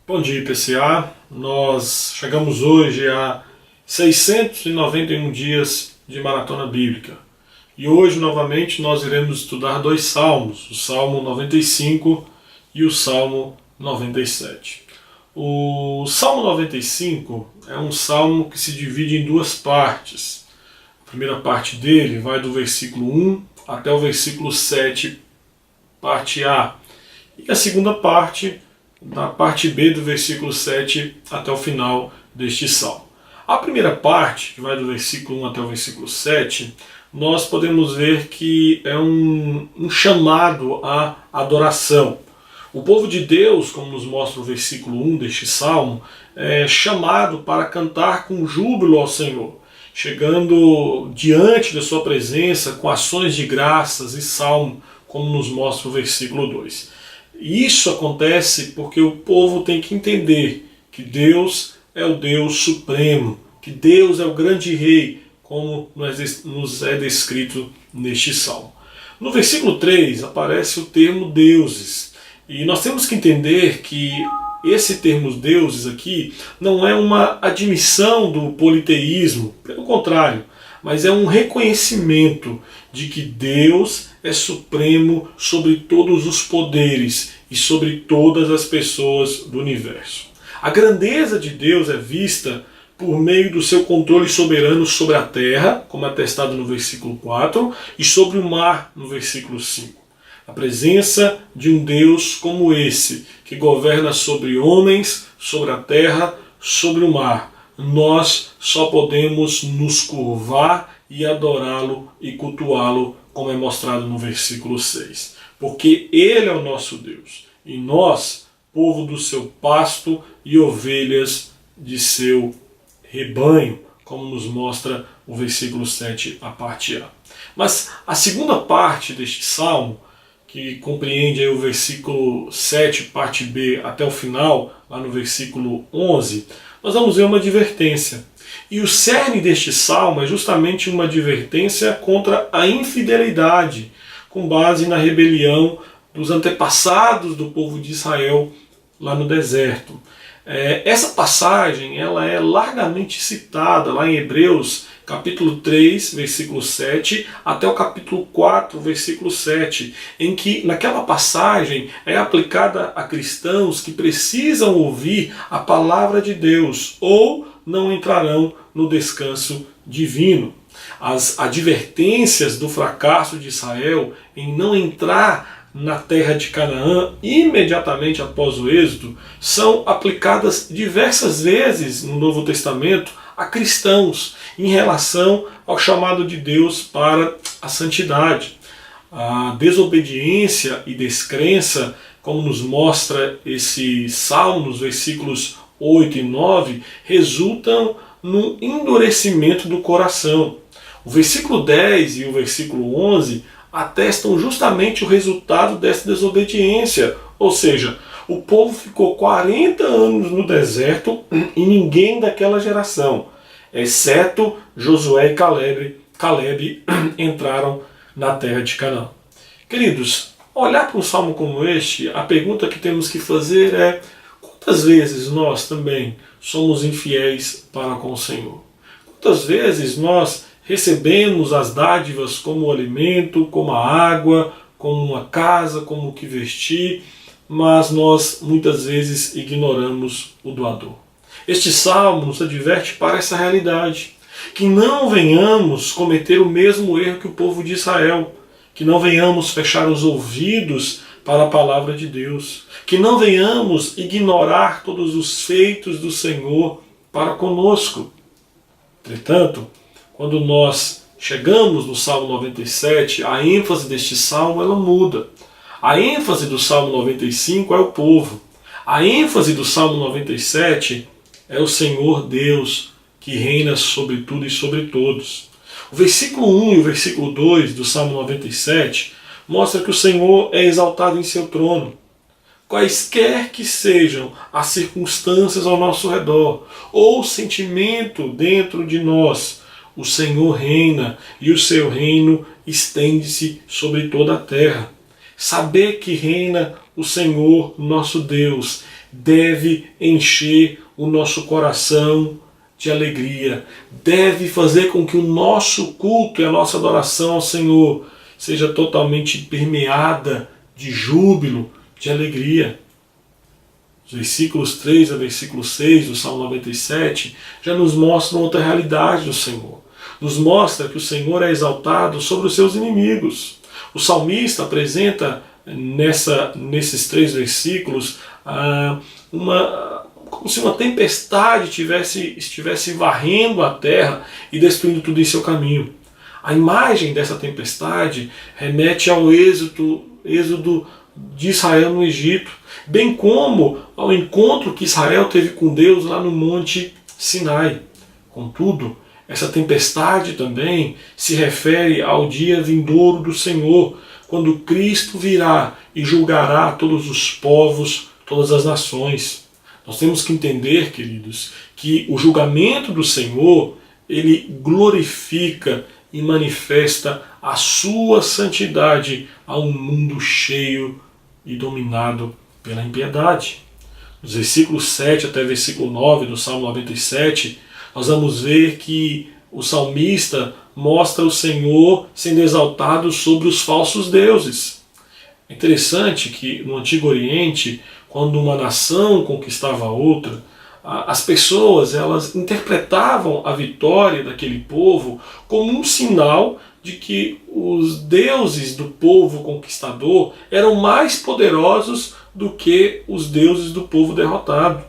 Bom dia, IPCA. Nós chegamos hoje a 691 dias de maratona bíblica. E hoje, novamente, nós iremos estudar dois salmos, o Salmo 95 e o Salmo 97. O Salmo 95 é um salmo que se divide em duas partes. A primeira parte dele vai do versículo 1 até o versículo 7, parte A. E a segunda parte, da parte B do versículo 7 até o final deste salmo. A primeira parte, que vai do versículo 1 até o versículo 7, nós podemos ver que é um chamado à adoração. O povo de Deus, como nos mostra o versículo 1 deste salmo, é chamado para cantar com júbilo ao Senhor, chegando diante da sua presença com ações de graças e salmo, como nos mostra o versículo 2. Isso acontece porque o povo tem que entender que Deus é o Deus supremo, que Deus é o grande rei, como nos é descrito neste salmo. No versículo 3 aparece o termo deuses, e nós temos que entender que esse termo deuses aqui não é uma admissão do politeísmo, pelo contrário, mas é um reconhecimento de que Deus é supremo sobre todos os poderes e sobre todas as pessoas do universo. A grandeza de Deus é vista por meio do seu controle soberano sobre a terra, como é atestado no versículo 4, e sobre o mar, no versículo 5. A presença de um Deus como esse, que governa sobre homens, sobre a terra, sobre o mar, nós só podemos nos curvar e adorá-lo e cultuá-lo, como é mostrado no versículo 6. Porque Ele é o nosso Deus, e nós, povo do seu pasto e ovelhas de seu rebanho, como nos mostra o versículo 7, a parte A. Mas a segunda parte deste salmo, que compreende aí o versículo 7, parte B, até o final, lá no versículo 11, nós vamos ver uma advertência. E o cerne deste salmo é justamente uma advertência contra a infidelidade, com base na rebelião dos antepassados do povo de Israel lá no deserto. Essa passagem ela é largamente citada lá em Hebreus, capítulo 3, versículo 7, até o capítulo 4, versículo 7, em que naquela passagem é aplicada a cristãos que precisam ouvir a palavra de Deus ou não entrarão no descanso divino. As advertências do fracasso de Israel em não entrar na terra de Canaã imediatamente após o êxodo são aplicadas diversas vezes no Novo Testamento a cristãos em relação ao chamado de Deus para a santidade. A desobediência e descrença, como nos mostra esse salmo nos versículos 8 e 9, resultam no endurecimento do coração. O versículo 10 e o versículo 11 atestam justamente o resultado dessa desobediência, ou seja, o povo ficou 40 anos no deserto e ninguém daquela geração, exceto Josué e Caleb entraram na terra de Canaã. Queridos, olhar para um salmo como este, a pergunta que temos que fazer é: quantas vezes nós também somos infiéis para com o Senhor? Quantas vezes nós recebemos as dádivas como o alimento, como a água, como uma casa, como o que vestir, mas nós muitas vezes ignoramos o doador. Este salmo nos adverte para essa realidade, que não venhamos cometer o mesmo erro que o povo de Israel, que não venhamos fechar os ouvidos para a palavra de Deus, que não venhamos ignorar todos os feitos do Senhor para conosco. Entretanto, quando nós chegamos no Salmo 97, a ênfase deste salmo ela muda. A ênfase do Salmo 95 é o povo. A ênfase do Salmo 97 é o Senhor Deus, que reina sobre tudo e sobre todos. O versículo 1 e o versículo 2 do Salmo 97 mostra que o Senhor é exaltado em seu trono. Quaisquer que sejam as circunstâncias ao nosso redor, ou o sentimento dentro de nós, o Senhor reina e o seu reino estende-se sobre toda a terra. Saber que reina o Senhor, nosso Deus, deve encher o nosso coração de alegria, deve fazer com que o nosso culto e a nossa adoração ao Senhor seja totalmente permeada de júbilo, de alegria. Os versículos 3 a versículo 6 do Salmo 97 já nos mostram outra realidade do Senhor. Nos mostra que o Senhor é exaltado sobre os seus inimigos. O salmista apresenta nesses 3 versículos como se uma tempestade estivesse varrendo a terra e destruindo tudo em seu caminho. A imagem dessa tempestade remete ao êxodo de Israel no Egito, bem como ao encontro que Israel teve com Deus lá no Monte Sinai. Contudo, essa tempestade também se refere ao dia vindouro do Senhor, quando Cristo virá e julgará todos os povos, todas as nações. Nós temos que entender, queridos, que o julgamento do Senhor, ele glorifica e manifesta a sua santidade a um mundo cheio e dominado pela impiedade. Nos versículos 7 até versículo 9 do Salmo 97, nós vamos ver que o salmista mostra o Senhor sendo exaltado sobre os falsos deuses. É interessante que no Antigo Oriente, quando uma nação conquistava outra, as pessoas elas interpretavam a vitória daquele povo como um sinal de que os deuses do povo conquistador eram mais poderosos do que os deuses do povo derrotado.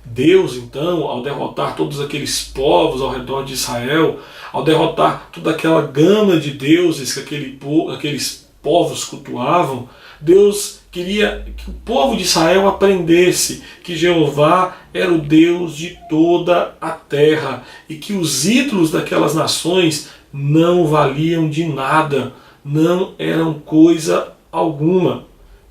Deus, então, ao derrotar todos aqueles povos ao redor de Israel, ao derrotar toda aquela gama de deuses que aqueles povos cultuavam, Deus queria que o povo de Israel aprendesse que Jeová era o Deus de toda a terra e que os ídolos daquelas nações não valiam de nada, não eram coisa alguma.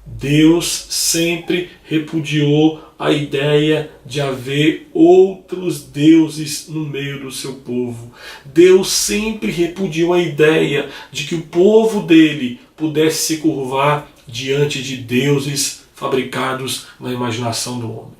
Deus sempre repudiou a ideia de haver outros deuses no meio do seu povo. Deus sempre repudiou a ideia de que o povo dele pudesse se curvar diante de deuses fabricados na imaginação do homem.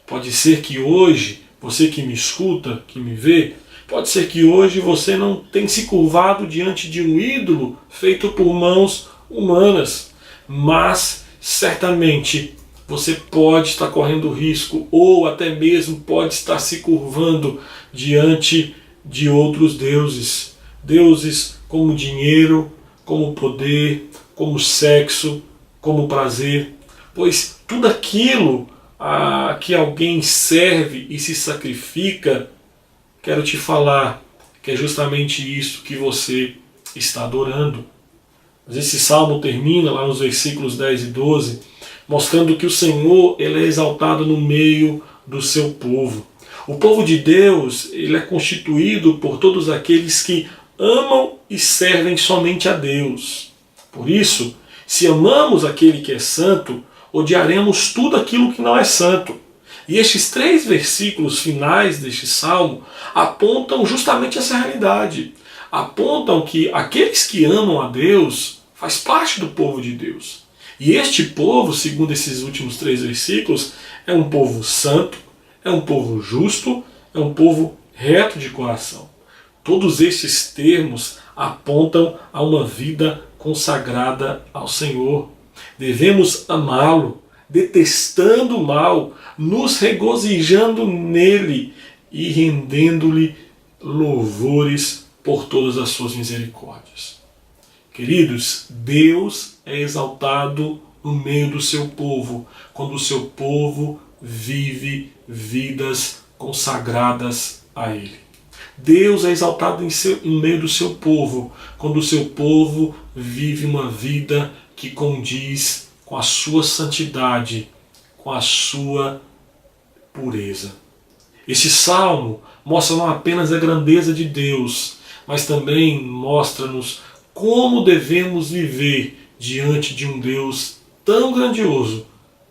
Pode ser que hoje, você que me escuta, que me vê, pode ser que hoje você não tenha se curvado diante de um ídolo feito por mãos humanas, mas certamente você pode estar correndo risco ou até mesmo pode estar se curvando diante de outros deuses. Deuses como dinheiro, como poder, como sexo, como prazer. Pois tudo aquilo a que alguém serve e se sacrifica, quero te falar que é justamente isso que você está adorando. Mas esse salmo termina lá nos versículos 10 e 12, mostrando que o Senhor ele é exaltado no meio do seu povo. O povo de Deus ele é constituído por todos aqueles que amam e servem somente a Deus. Por isso, se amamos aquele que é santo, odiaremos tudo aquilo que não é santo. E estes 3 versículos finais deste salmo apontam justamente essa realidade. Apontam que aqueles que amam a Deus faz parte do povo de Deus. E este povo, segundo esses últimos 3 versículos, é um povo santo, é um povo justo, é um povo reto de coração. Todos estes termos apontam a uma vida consagrada ao Senhor. Devemos amá-lo, detestando o mal, nos regozijando nele e rendendo-lhe louvores por todas as suas misericórdias. Queridos, Deus é exaltado no meio do seu povo, quando o seu povo vive vidas consagradas a Ele. Deus é exaltado no meio do seu povo, quando o seu povo vive uma vida que condiz com a sua santidade, com a sua pureza. Este salmo mostra não apenas a grandeza de Deus, mas também mostra-nos como devemos viver diante de um Deus tão grandioso,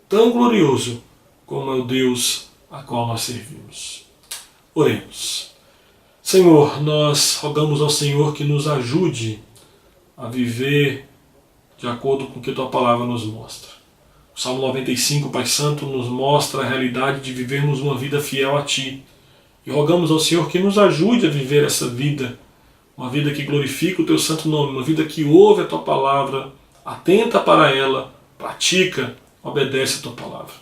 tão glorioso, como é o Deus a qual nós servimos. Oremos. Senhor, nós rogamos ao Senhor que nos ajude a viver de acordo com o que Tua Palavra nos mostra. O O Salmo 95, Pai Santo, nos mostra a realidade de vivermos uma vida fiel a Ti. E rogamos ao Senhor que nos ajude a viver essa vida, uma vida que glorifica o Teu santo nome, uma vida que ouve a Tua palavra, atenta para ela, pratica, obedece a Tua palavra.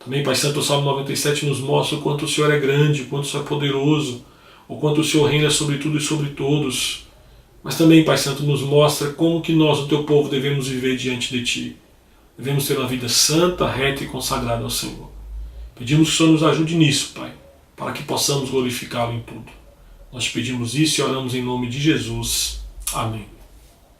Também, Pai Santo, o Salmo 97 nos mostra o quanto o Senhor é grande, o quanto o Senhor é poderoso, o quanto o Senhor reina sobre tudo e sobre todos. Mas também, Pai Santo, nos mostra como que nós, o Teu povo, devemos viver diante de Ti. Devemos ter uma vida santa, reta e consagrada ao Senhor. Pedimos que o Senhor nos ajude nisso, Pai, para que possamos glorificá-lo em tudo. Nós te pedimos isso e oramos em nome de Jesus. Amém.